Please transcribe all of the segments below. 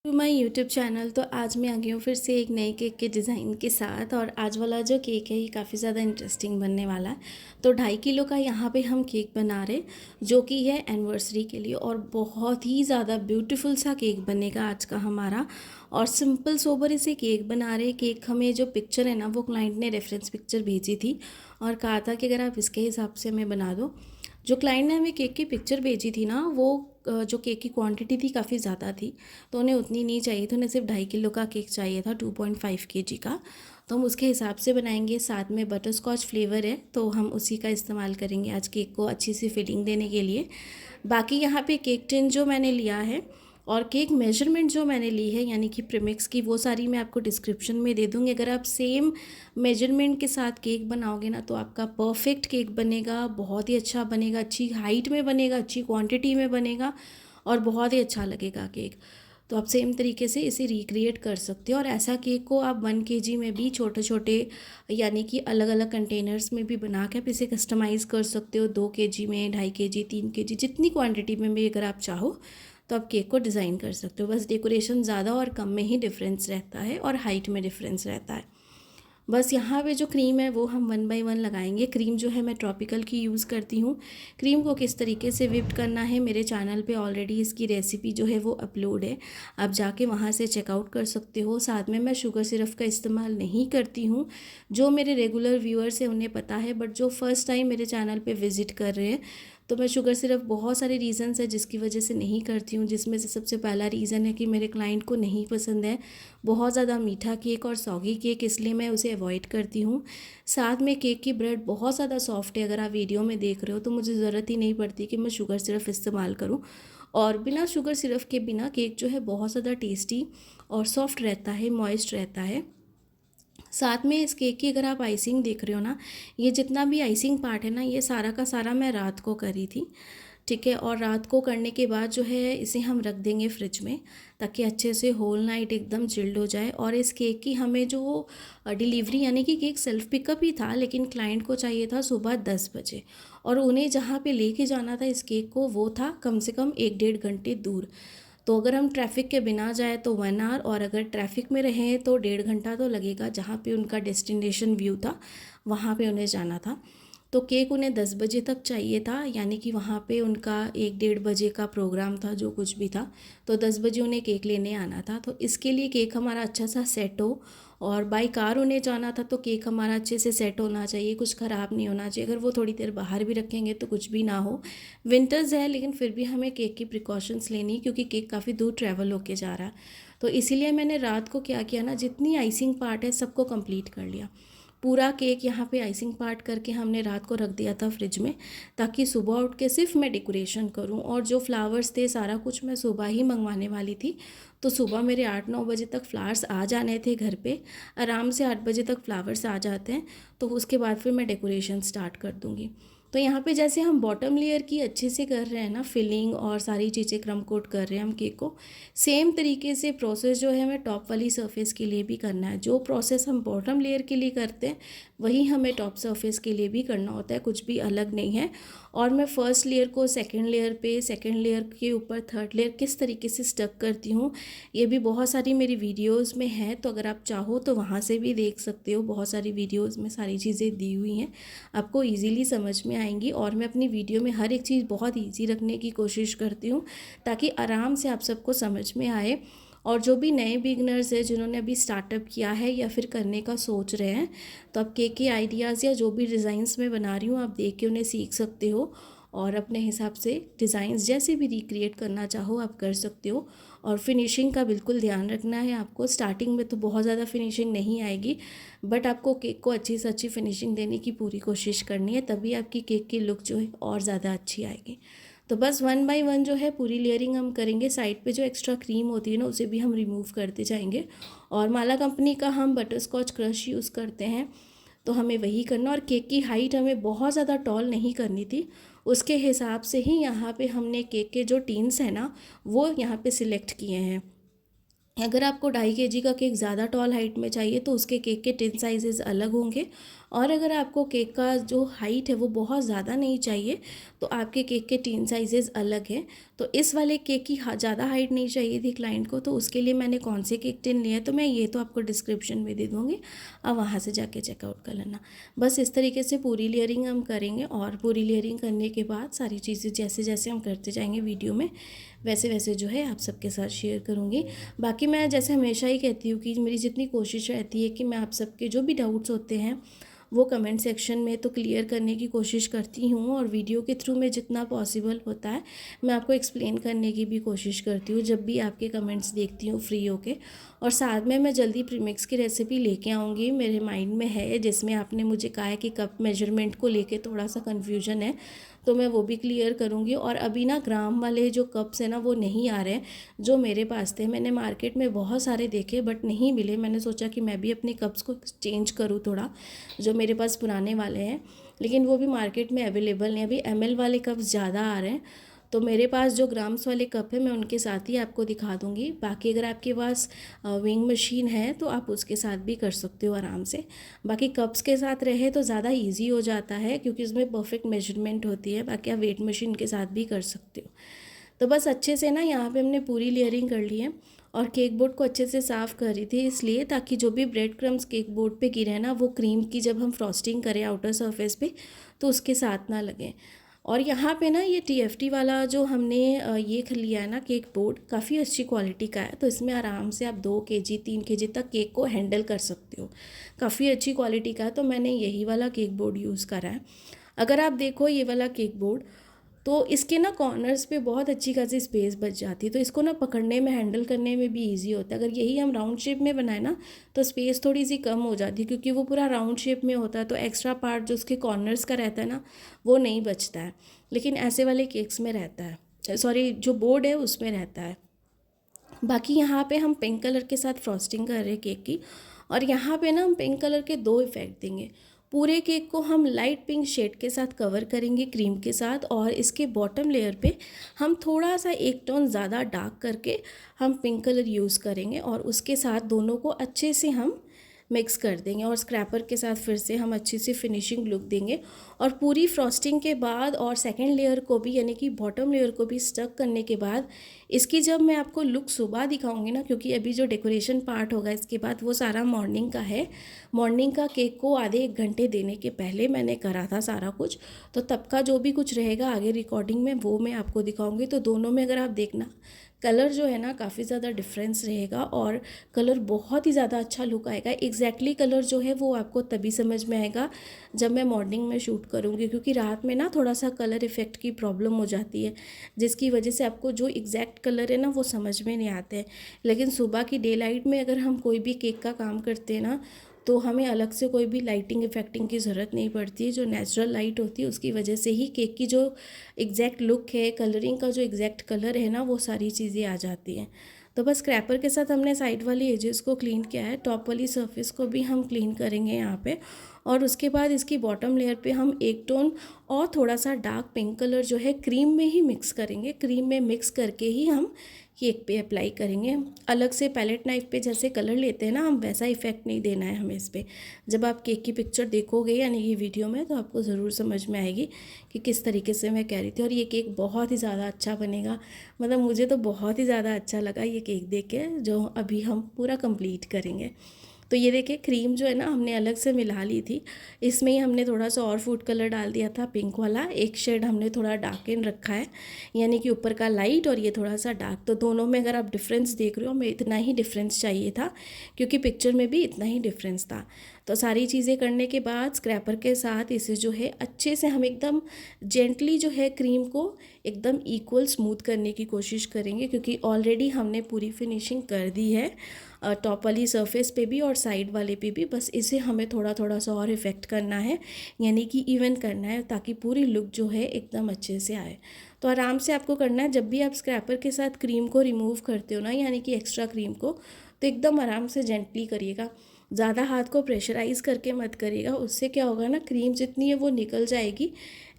To my YouTube channel. तो आज मैं आ गई हूँ फिर से एक नए केक के डिज़ाइन के साथ। और आज वाला जो केक है ये काफ़ी ज़्यादा इंटरेस्टिंग बनने वाला है। तो 2.5 किलो का यहाँ पे हम केक बना रहे, जो कि है एनिवर्सरी के लिए। और बहुत ही ज़्यादा ब्यूटीफुल सा केक बनेगा आज का हमारा। और सिंपल सोबर इसे केक बना रहे। केक हमें जो पिक्चर है ना, वो क्लाइंट ने रेफरेंस पिक्चर भेजी थी और कहा था कि अगर आप इसके हिसाब से हमें बना दो। जो क्लाइंट ने हमें केक की पिक्चर भेजी थी ना, वो जो केक की क्वांटिटी थी काफ़ी ज़्यादा थी, तो उन्हें उतनी नहीं चाहिए थी। उन्हें सिर्फ 2.5 किलो का केक चाहिए था, 2.5 kg का। तो हम उसके हिसाब से बनाएंगे। साथ में बटर स्कॉच फ्लेवर है, तो हम उसी का इस्तेमाल करेंगे आज केक को अच्छी सी फिलिंग देने के लिए। बाकी यहाँ पे केक टिन जो मैंने लिया है और केक मेजरमेंट जो मैंने ली है, यानी कि प्रीमिक्स की, वो सारी मैं आपको डिस्क्रिप्शन में दे दूँगी। अगर आप सेम मेजरमेंट के साथ केक बनाओगे ना, तो आपका परफेक्ट केक बनेगा, बहुत ही अच्छा बनेगा, अच्छी हाइट में बनेगा, अच्छी क्वांटिटी में बनेगा और बहुत ही अच्छा लगेगा केक। तो आप सेम तरीके से इसे रिक्रिएट कर सकते हो। और ऐसा केक को आप 1 kg में भी छोटे छोटे, यानी कि अलग अलग कंटेनर्स में भी बना के आप इसे कस्टमाइज़ कर सकते हो। 2 kg में, 2.5 kg, 3 kg, जितनी क्वांटिटी में भी अगर आप चाहो तो आप केक को डिज़ाइन कर सकते हो। बस डेकोरेशन ज़्यादा और कम में ही डिफरेंस रहता है और हाइट में डिफरेंस रहता है। बस यहाँ पे जो क्रीम है वो हम 1 बाय 1 लगाएंगे। क्रीम जो है मैं ट्रॉपिकल की यूज़ करती हूँ। क्रीम को किस तरीके से विप्ड करना है, मेरे चैनल पे ऑलरेडी इसकी रेसिपी जो है वो अपलोड है, आप जाके वहाँ से चेकआउट कर सकते हो। साथ में मैं शुगर सिरप का इस्तेमाल नहीं करती हूँ। जो मेरे रेगुलर व्यूअर्स हैं उन्हें पता है, बट जो फर्स्ट टाइम मेरे चैनल पर विज़िट कर रहे हैं, तो मैं शुगर सिरप बहुत सारे रीज़न्स है जिसकी वजह से नहीं करती हूँ। जिसमें से सबसे पहला रीज़न है कि मेरे क्लाइंट को नहीं पसंद है बहुत ज़्यादा मीठा केक और सॉगी केक, इसलिए मैं उसे अवॉइड करती हूँ। साथ में केक की ब्रेड बहुत ज़्यादा सॉफ्ट है, अगर आप वीडियो में देख रहे हो तो मुझे ज़रूरत ही नहीं पड़ती कि मैं शुगर सिरप इस्तेमाल करूँ। और बिना शुगर सिरप के बिना केक जो है बहुत ज़्यादा टेस्टी और सॉफ्ट रहता है, मॉइस्ट रहता है। साथ में इस केक की अगर आप आइसिंग देख रहे हो ना, ये जितना भी आइसिंग पार्ट है ना, ये सारा का सारा मैं रात को करी थी, ठीक है। और रात को करने के बाद जो है इसे हम रख देंगे फ्रिज में, ताकि अच्छे से होल नाइट एकदम चिल्ड हो जाए। और इस केक की हमें जो डिलीवरी, यानी कि केक सेल्फ पिकअप ही था, लेकिन क्लाइंट को चाहिए था सुबह 10 बजे। और उन्हें जहाँ पे लेके जाना था इस केक को, वो था कम से कम 1-1.5 घंटे दूर। तो अगर हम ट्रैफ़िक के बिना जाए तो 1 आवर, और अगर ट्रैफ़िक में रहें तो 1.5 घंटा तो लगेगा। जहाँ पे उनका डेस्टिनेशन व्यू था वहाँ पे उन्हें जाना था। तो केक उन्हें 10 बजे तक चाहिए था, यानी कि वहाँ पे उनका 1-1:30 बजे का प्रोग्राम था, जो कुछ भी था। तो 10 बजे उन्हें केक लेने आना था। तो इसके लिए केक हमारा अच्छा सा सेट हो, और बाई कार उन्हें जाना था, तो केक हमारा अच्छे से सेट होना चाहिए, कुछ ख़राब नहीं होना चाहिए। अगर वो थोड़ी देर बाहर भी रखेंगे तो कुछ भी ना हो। विंटर्स है, लेकिन फिर भी हमें केक की प्रिकॉशंस लेनी है, क्योंकि केक काफ़ी दूर ट्रैवल होके जा रहा है। तो इसीलिए मैंने रात को क्या किया ना, जितनी आइसिंग पार्ट है सबको कंप्लीट कर लिया। पूरा केक यहाँ पे आइसिंग पार्ट करके हमने रात को रख दिया था फ्रिज में, ताकि सुबह उठ के सिर्फ मैं डेकोरेशन करूँ। और जो फ्लावर्स थे, सारा कुछ मैं सुबह ही मंगवाने वाली थी। तो सुबह मेरे 8-9 बजे तक फ्लावर्स आ जाने थे घर पे। आराम से 8 बजे तक फ्लावर्स आ जाते हैं, तो उसके बाद फिर मैं डेकोरेशन स्टार्ट कर दूँगी। तो यहाँ पे जैसे हम बॉटम लेयर की अच्छे से कर रहे हैं ना, फिलिंग और सारी चीज़ें क्रम कोट कर रहे हैं हम केक को, सेम तरीके से प्रोसेस जो है हमें टॉप वाली सरफेस के लिए भी करना है। जो प्रोसेस हम बॉटम लेयर के लिए करते हैं वही हमें टॉप सरफेस के लिए भी करना होता है, कुछ भी अलग नहीं है। और मैं फर्स्ट लेयर को सेकंड लेयर पे, सेकंड लेयर के ऊपर थर्ड लेयर किस तरीके से स्टक करती हूँ, ये भी बहुत सारी मेरी वीडियोस में है। तो अगर आप चाहो तो वहाँ से भी देख सकते हो, बहुत सारी वीडियोस में सारी चीज़ें दी हुई हैं, आपको इजीली समझ में आएंगी। और मैं अपनी वीडियो में हर एक चीज़ बहुत ईजी रखने की कोशिश करती हूँ, ताकि आराम से आप सबको समझ में आए। और जो भी नए बिगनर्स हैं, जिन्होंने अभी स्टार्टअप किया है या फिर करने का सोच रहे हैं, तो आप केक के आइडियाज़ या जो भी डिज़ाइंस मैं बना रही हूँ, आप देख के उन्हें सीख सकते हो और अपने हिसाब से डिज़ाइंस जैसे भी रिक्रिएट करना चाहो आप कर सकते हो। और फिनिशिंग का बिल्कुल ध्यान रखना है आपको। स्टार्टिंग में तो बहुत ज़्यादा फिनिशिंग नहीं आएगी, बट आपको केक को अच्छी से अच्छी फिनिशिंग देने की पूरी कोशिश करनी है, तभी आपकी केक की लुक जो है और ज़्यादा अच्छी आएगी। तो बस 1 बाय 1 जो है पूरी लेयरिंग हम करेंगे। साइड पे जो एक्स्ट्रा क्रीम होती है ना, उसे भी हम रिमूव करते जाएंगे। और माला कंपनी का हम बटर स्कॉच क्रश यूज़ करते हैं, तो हमें वही करना। और केक की हाइट हमें बहुत ज़्यादा टॉल नहीं करनी थी, उसके हिसाब से ही यहाँ पे हमने केक के जो टीन्स हैं ना, वो यहाँ पे सिलेक्ट किए हैं। अगर आपको 2.5 kg का केक ज़्यादा टॉल हाइट में चाहिए तो उसके केक के टिन साइज़ेज़ अलग होंगे। और अगर आपको केक का जो हाइट है वो बहुत ज़्यादा नहीं चाहिए तो आपके केक के टिन साइज़ेज़ अलग हैं। तो इस वाले केक की ज़्यादा हाइट नहीं चाहिए थी क्लाइंट को, तो उसके लिए मैंने कौन से केक टिन लिए तो मैं ये तो आपको डिस्क्रिप्शन में दे दूँगी, आप वहाँ से जाके चेकआउट कर लेना। बस इस तरीके से पूरी लेयरिंग हम करेंगे और पूरी लेयरिंग करने के बाद सारी चीज़ें जैसे जैसे हम करते जाएंगे वीडियो में वैसे वैसे जो है आप सबके साथ शेयर करूँगी। बाकी मैं जैसे हमेशा ही कहती हूँ कि मेरी जितनी कोशिश रहती है कि मैं आप सबके जो भी डाउट्स होते हैं वो कमेंट सेक्शन में तो क्लियर करने की कोशिश करती हूँ, और वीडियो के थ्रू में जितना पॉसिबल होता है मैं आपको एक्सप्लेन करने की भी कोशिश करती हूँ जब भी आपके कमेंट्स देखती हूँ फ्री होके। और साथ में मैं जल्दी प्रीमिक्स की रेसिपी लेके आऊँगी, मेरे माइंड में है, जिसमें आपने मुझे कहा है कि कप मेजरमेंट को लेके थोड़ा सा कन्फ्यूजन है तो मैं वो भी क्लियर करूँगी। और अभी ना ग्राम वाले जो कप्स हैं ना वो नहीं आ रहे हैं जो मेरे पास थे। मैंने मार्केट में बहुत सारे देखे बट नहीं मिले। मैंने सोचा कि मैं भी अपने कप्स को चेंज करूँ थोड़ा, जो मेरे पास पुराने वाले हैं, लेकिन वो भी मार्केट में अवेलेबल नहीं। अभी ml वाले कप्स ज़्यादा आ रहे हैं, तो मेरे पास जो ग्राम्स वाले कप है मैं उनके साथ ही आपको दिखा दूँगी। बाकी अगर आपके पास विंग मशीन है तो आप उसके साथ भी कर सकते हो आराम से। बाकी कप्स के साथ रहे तो ज़्यादा इजी हो जाता है क्योंकि उसमें परफेक्ट मेजरमेंट होती है। बाकी आप वेट मशीन के साथ भी कर सकते हो। तो बस अच्छे से ना यहाँ पे हमने पूरी लेयरिंग कर ली है और केक बोर्ड को अच्छे से साफ़ कर रही थी इसलिए ताकि जो भी ब्रेड क्रम्स केक बोर्ड पे गिरे ना वो क्रीम की जब हम फ्रॉस्टिंग करें आउटर सरफेस पे तो उसके साथ ना लगे। और यहाँ पे ना ये TFT वाला जो हमने ये लिया है ना केक बोर्ड, काफ़ी अच्छी क्वालिटी का है, तो इसमें आराम से आप 2 kg 3 kg तक केक को हैंडल कर सकते हो। काफ़ी अच्छी क्वालिटी का है, तो मैंने यही वाला केक बोर्ड यूज़ करा है। अगर आप देखो ये वाला केक बोर्ड तो इसके ना कॉर्नर्स पे बहुत अच्छी खासी स्पेस बच जाती है, तो इसको ना पकड़ने में हैंडल करने में भी इजी होता है। अगर यही हम राउंड शेप में बनाए ना तो स्पेस थोड़ी सी कम हो जाती है क्योंकि वो पूरा राउंड शेप में होता है, तो एक्स्ट्रा पार्ट जो उसके कॉर्नर्स का रहता है ना वो नहीं बचता है, लेकिन ऐसे वाले केक्स में रहता है, सॉरी जो बोर्ड है उसमें रहता है। बाकी यहाँ पे हम पिंक कलर के साथ फ्रॉस्टिंग कर रहे हैं केक की, और यहाँ पे ना हम पिंक कलर के 2 इफ़ेक्ट देंगे। पूरे केक को हम लाइट पिंक शेड के साथ कवर करेंगे क्रीम के साथ, और इसके बॉटम लेयर पे हम थोड़ा सा 1 टोन ज़्यादा डार्क करके हम पिंक कलर यूज़ करेंगे और उसके साथ दोनों को अच्छे से हम मिक्स कर देंगे और स्क्रैपर के साथ फिर से हम अच्छी सी फिनिशिंग लुक देंगे। और पूरी फ्रॉस्टिंग के बाद और सेकेंड लेयर को भी यानी कि बॉटम लेयर को भी स्टक करने के बाद इसकी जब मैं आपको लुक सुबह दिखाऊंगी ना, क्योंकि अभी जो डेकोरेशन पार्ट होगा इसके बाद वो सारा मॉर्निंग का है, मॉर्निंग का केक को आधे 1 घंटे देने के पहले मैंने करा था सारा कुछ, तो तब का जो भी कुछ रहेगा आगे रिकॉर्डिंग में वो मैं आपको दिखाऊंगी। तो दोनों में अगर आप देखना कलर जो है ना काफ़ी ज़्यादा डिफरेंस रहेगा और कलर बहुत ही ज़्यादा अच्छा लुक आएगा। एग्जैक्टली कलर जो है वो आपको तभी समझ में आएगा जब मैं मॉर्निंग में शूट करूँगी, क्योंकि रात में ना थोड़ा सा कलर इफ़ेक्ट की प्रॉब्लम हो जाती है जिसकी वजह से आपको जो एग्जैक्ट कलर है ना वो समझ में नहीं आते हैं। लेकिन सुबह की डे लाइट में अगर हम कोई भी केक का काम करते हैं ना तो हमें अलग से कोई भी लाइटिंग इफेक्टिंग की ज़रूरत नहीं पड़ती है। जो नेचुरल लाइट होती है उसकी वजह से ही केक की जो एग्जैक्ट लुक है, कलरिंग का जो एग्जैक्ट कलर है ना वो सारी चीज़ें आ जाती हैं। तो बस क्रैपर के साथ हमने साइड वाली एजेस को क्लीन किया है, टॉप वाली सरफेस को भी हम क्लीन करेंगे यहाँ पे। और उसके बाद इसकी बॉटम लेयर पे हम 1 टोन और थोड़ा सा डार्क पिंक कलर जो है क्रीम में ही मिक्स करेंगे। क्रीम में मिक्स करके ही हम केक पे अप्लाई करेंगे। अलग से पैलेट नाइफ पे जैसे कलर लेते हैं ना हम, वैसा इफेक्ट नहीं देना है हमें इस पर। जब आप केक की पिक्चर देखोगे यानी कि वीडियो में, तो आपको ज़रूर समझ में आएगी कि किस तरीके से मैं कह रही थी। और ये केक बहुत ही ज़्यादा अच्छा बनेगा, मतलब मुझे तो बहुत ही ज़्यादा अच्छा लगा ये केक देख के, जो अभी हम पूरा कंप्लीट करेंगे। तो ये देखिए क्रीम जो है ना हमने अलग से मिला ली थी, इसमें ही हमने थोड़ा सा और फूड कलर डाल दिया था पिंक वाला, एक शेड हमने थोड़ा डार्कन रखा है, यानी कि ऊपर का लाइट और ये थोड़ा सा डार्क। तो दोनों में अगर आप डिफरेंस देख रहे हो, हमें इतना ही डिफरेंस चाहिए था क्योंकि पिक्चर में भी इतना ही डिफरेंस था। तो सारी चीज़ें करने के बाद स्क्रैपर के साथ इसे जो है अच्छे से हम एकदम जेंटली जो है क्रीम को एकदम इक्वल स्मूथ करने की कोशिश करेंगे, क्योंकि ऑलरेडी हमने पूरी फिनिशिंग कर दी है टॉप वाली सरफेस पे भी और साइड वाले पे भी। बस इसे हमें थोड़ा थोड़ा सा और इफ़ेक्ट करना है, यानी कि इवन करना है, ताकि पूरी लुक जो है एकदम अच्छे से आए। तो आराम से आपको करना है। जब भी आप स्क्रैपर के साथ क्रीम को रिमूव करते हो ना, यानी कि एक्स्ट्रा क्रीम को, तो एकदम आराम से जेंटली करिएगा, ज़्यादा हाथ को प्रेशराइज़ करके मत करिएगा। उससे क्या होगा ना, क्रीम जितनी है वो निकल जाएगी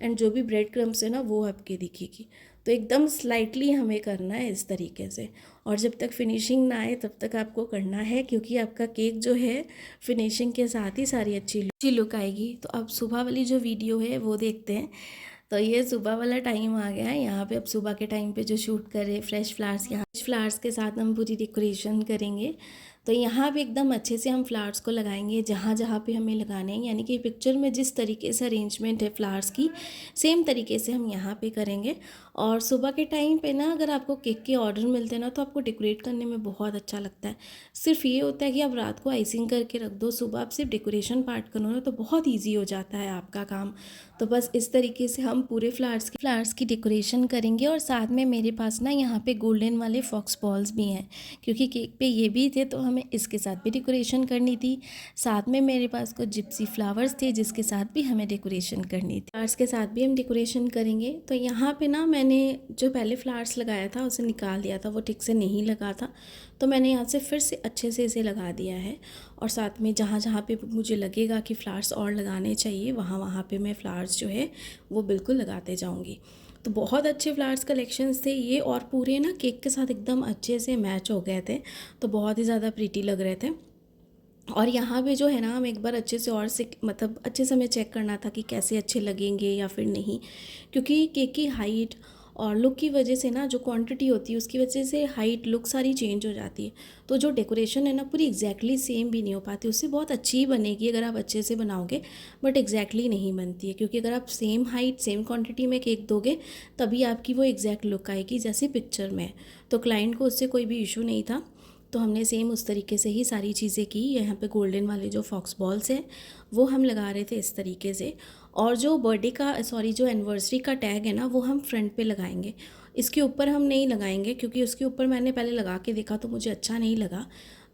एंड जो भी ब्रेड क्रम्स है ना वो आपके दिखेगी। तो एकदम स्लाइटली हमें करना है इस तरीके से, और जब तक फिनिशिंग ना आए तब तक आपको करना है, क्योंकि आपका केक जो है फिनिशिंग के साथ ही सारी अच्छी लुक आएगी। तो अब सुबह वाली जो वीडियो है वो देखते हैं। तो ये सुबह वाला टाइम आ गया है, यहाँ पे अब सुबह के टाइम पे जो शूट कर रहे फ्रेश फ्लावर्स, यहाँ फ्लावर्स के साथ हम पूरी डेकोरेशन करेंगे। तो यहाँ पे एकदम अच्छे से हम फ्लावर्स को लगाएंगे जहाँ जहाँ पे हमें लगाने हैं, यानी कि पिक्चर में जिस तरीके से अरेंजमेंट है फ्लावर्स की, सेम तरीके से हम यहाँ पे करेंगे। और सुबह के टाइम पे ना अगर आपको केक के ऑर्डर मिलते हैं ना, तो आपको डेकोरेट करने में बहुत अच्छा लगता है। सिर्फ ये होता है कि आप रात को आइसिंग करके रख दो, सुबह आप सिर्फ डेकोरेशन पार्ट करो ना, तो बहुत ईजी हो जाता है आपका काम। तो बस इस तरीके से हम पूरे फ्लावर्स की डेकोरेशन करेंगे। और साथ में मेरे पास ना यहाँ पे गोल्डन वाले फॉक्स बॉल्स भी हैं, क्योंकि केक पे ये भी थे, तो हमें इसके साथ भी डेकोरेशन करनी थी। साथ में मेरे पास कुछ जिप्सी फ्लावर्स थे जिसके साथ भी हमें डेकोरेशन करनी थी, फ्लावर्स के साथ भी हम डेकोरेशन करेंगे। तो यहाँ पे ना मैंने जो पहले फ्लावर्स लगाया था उसे निकाल दिया था, वो ठीक से नहीं लगा था, तो मैंने यहाँ से फिर से अच्छे से इसे लगा दिया है। और साथ में जहाँ जहाँ पे मुझे लगेगा कि फ्लावर्स और लगाने चाहिए, वहाँ वहाँ पे मैं फ्लावर्स जो है वो बिल्कुल लगाते जाऊँगी। तो बहुत अच्छे फ्लावर्स कलेक्शंस थे ये, और पूरे ना केक के साथ एकदम अच्छे से मैच हो गए थे, तो बहुत ही ज़्यादा प्रीटी लग रहे थे। और यहाँ पे जो है ना हम एक बार अच्छे से और से मतलब अच्छे से हमें चेक करना था कि कैसे अच्छे लगेंगे या फिर नहीं, क्योंकि केक की हाइट और लुक की वजह से ना जो क्वांटिटी होती है उसकी वजह से हाइट लुक सारी चेंज हो जाती है। तो जो डेकोरेशन है ना पूरी एग्जैक्टली सेम भी नहीं हो पाती, उससे बहुत अच्छी ही बनेगी अगर आप अच्छे से बनाओगे, बट एग्जैक्टली नहीं बनती है, क्योंकि अगर आप सेम हाइट सेम क्वांटिटी में केक दोगे तभी आपकी वो एग्जैक्ट लुक आएगी जैसे पिक्चर में। तो क्लाइंट को उससे कोई भी इशू नहीं था, तो हमने सेम उस तरीके से ही सारी चीज़ें की। यहाँ पे गोल्डन वाले जो फॉक्स बॉल्स हैं वो हम लगा रहे थे इस तरीके से, और जो बर्थडे का जो एनिवर्सरी का टैग है ना वो हम फ्रंट पे लगाएंगे, इसके ऊपर हम नहीं लगाएंगे, क्योंकि उसके ऊपर मैंने पहले लगा के देखा तो मुझे अच्छा नहीं लगा,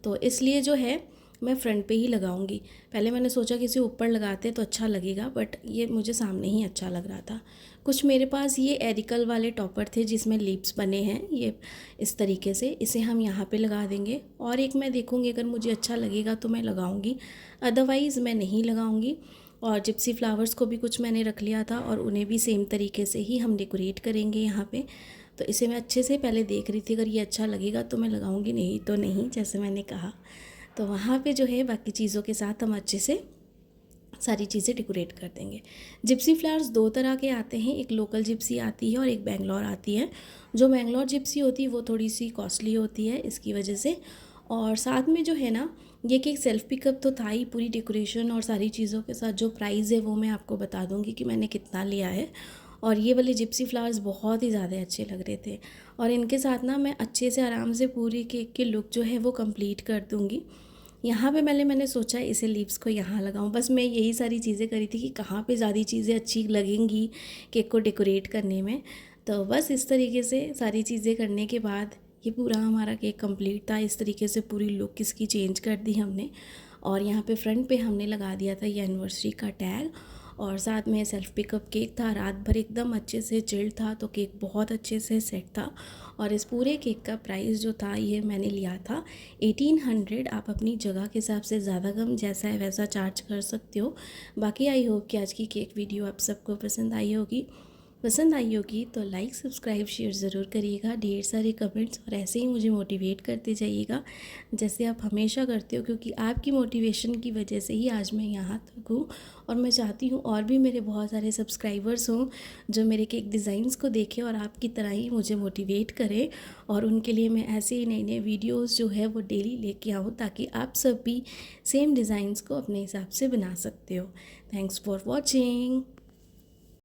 तो इसलिए जो है मैं फ्रंट पे ही लगाऊंगी। पहले मैंने सोचा कि इसे ऊपर लगाते तो अच्छा लगेगा, बट ये मुझे सामने ही अच्छा लग रहा था। कुछ मेरे पास ये एरिकल वाले टॉपर थे जिसमें लीप्स बने हैं, ये इस तरीके से इसे हम यहाँ पे लगा देंगे। और एक मैं देखूँगी अगर मुझे अच्छा लगेगा तो मैं लगाऊँगी, अदरवाइज़ मैं नहीं लगाऊँगी। और जिप्सी फ्लावर्स को भी कुछ मैंने रख लिया था, और उन्हें भी सेम तरीके से ही हम डेकोरेट करेंगे यहाँ पे। तो इसे मैं अच्छे से पहले देख रही थी, अगर ये अच्छा लगेगा तो मैं लगाऊंगी, नहीं तो नहीं, जैसे मैंने कहा। तो वहाँ पे जो है बाकी चीज़ों के साथ हम अच्छे से सारी चीज़ें डेकोरेट कर देंगे। जिप्सी फ्लावर्स दो तरह के आते हैं, एक लोकल जिप्सी आती है और एक बेंगलोर आती है। जो बेंगलोर जिप्सी होती है वो थोड़ी सी कॉस्टली होती है इसकी वजह से। और साथ में जो है ना ये कि सेल्फ़ पिकअप तो था ही, पूरी डेकोरेशन और सारी चीज़ों के साथ जो प्राइस है वो मैं आपको बता दूंगी कि मैंने कितना लिया है। और ये वाले जिप्सी फ्लावर्स बहुत ही ज़्यादा अच्छे लग रहे थे, और इनके साथ ना मैं अच्छे से आराम से पूरी केक की लुक जो है वो कंप्लीट कर दूँगी। यहाँ पे मैंने सोचा इसे लीव्स को यहाँ लगाऊं, बस मैं यही सारी चीज़ें करी थी कि कहाँ पे ज़्यादा चीज़ें अच्छी लगेंगी केक को डेकोरेट करने में। तो बस इस तरीके से सारी चीज़ें करने के बाद ये पूरा हमारा केक कंप्लीट था। इस तरीके से पूरी लुक इसकी चेंज कर दी हमने, और यहाँ पे फ्रंट पे हमने लगा दिया था ये एनिवर्सरी का टैग, और साथ में सेल्फ पिकअप केक था। रात भर एकदम अच्छे से चिल्ड था, तो केक बहुत अच्छे से सेट था। और इस पूरे केक का प्राइस जो था ये मैंने लिया था 1800। आप अपनी जगह के हिसाब से ज़्यादा कम जैसा है वैसा चार्ज कर सकते हो। बाकी आई होप कि आज की केक वीडियो आप सबको पसंद आई होगी तो लाइक सब्सक्राइब शेयर ज़रूर करिएगा, ढेर सारे कमेंट्स, और ऐसे ही मुझे मोटिवेट करते जाइएगा जैसे आप हमेशा करते हो, क्योंकि आपकी मोटिवेशन की वजह से ही आज मैं यहाँ तक हूँ। और मैं चाहती हूँ और भी मेरे बहुत सारे सब्सक्राइबर्स हों जो मेरे केक डिज़ाइंस को देखें और आपकी तरह ही मुझे मोटिवेट करें, और उनके लिए मैं ऐसे ही नए नए वीडियोज़ जो है वो डेली लेके आऊँ, ताकि आप सब भी सेम डिज़ाइंस को अपने हिसाब से बना सकते हो। Thanks for watching.